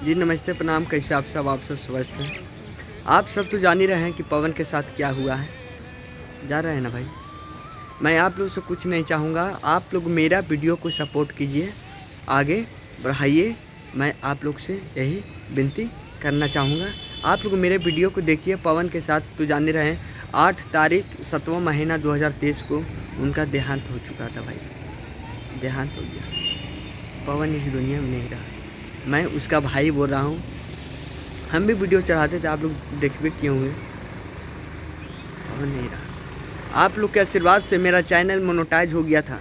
जी नमस्ते, प्रणाम। कैसे आप सब स्वस्थ हैं? आप सब तो जान ही रहे हैं कि पवन के साथ क्या हुआ है। जा रहे हैं ना भाई। मैं आप लोग से कुछ नहीं चाहूँगा, आप लोग मेरा वीडियो को सपोर्ट कीजिए, आगे बढ़ाइए। मैं आप लोग से यही विनती करना चाहूँगा। आप लोग मेरे वीडियो को देखिए। पवन के साथ तो जान ही रहे हैं, 8 तारीख 7वां महीना 2023 को उनका देहांत हो चुका था भाई। देहांत हो गया। पवन इस दुनिया में नहीं रहा। मैं उसका भाई बोल रहा हूँ। हम भी वीडियो चढ़ाते थे, आप लोग देखबे किए होंगे। पवन नहीं रहा। आप लोग के आशीर्वाद से मेरा चैनल मोनेटाइज हो गया था।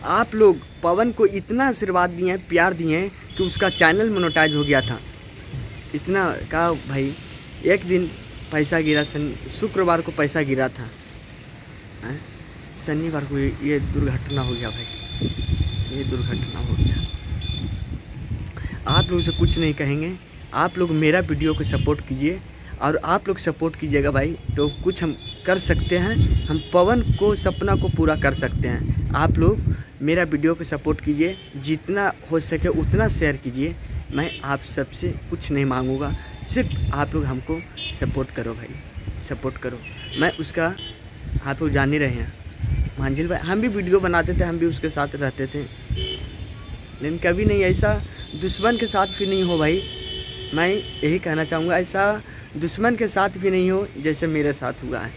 आप लोग पवन को इतना आशीर्वाद दिए हैं, प्यार दिए हैं कि उसका चैनल मोनेटाइज हो गया था। इतना का भाई, एक दिन पैसा गिरा, शुक्रवार को पैसा गिरा था, शनिवार को ये दुर्घटना हो गया भाई। ये दुर्घटना हो गया। आप लोग से कुछ नहीं कहेंगे, आप लोग मेरा वीडियो को सपोर्ट कीजिए। और आप लोग सपोर्ट कीजिएगा भाई तो कुछ हम कर सकते हैं। हम पवन को सपना को पूरा कर सकते हैं। आप लोग मेरा वीडियो को सपोर्ट कीजिए, जितना हो सके उतना शेयर कीजिए। मैं आप सबसे कुछ नहीं मांगूंगा, सिर्फ आप लोग हमको सपोर्ट करो भाई, सपोर्ट करो। मैं उसका, आप लोग जान ही रहे हैं, मांझिल भाई, हम भी वीडियो बनाते थे, हम भी उसके साथ रहते थे, लेकिन कभी नहीं ऐसा दुश्मन के साथ भी नहीं हो भाई। मैं यही कहना चाहूँगा, ऐसा दुश्मन के साथ भी नहीं हो जैसे मेरे साथ हुआ है।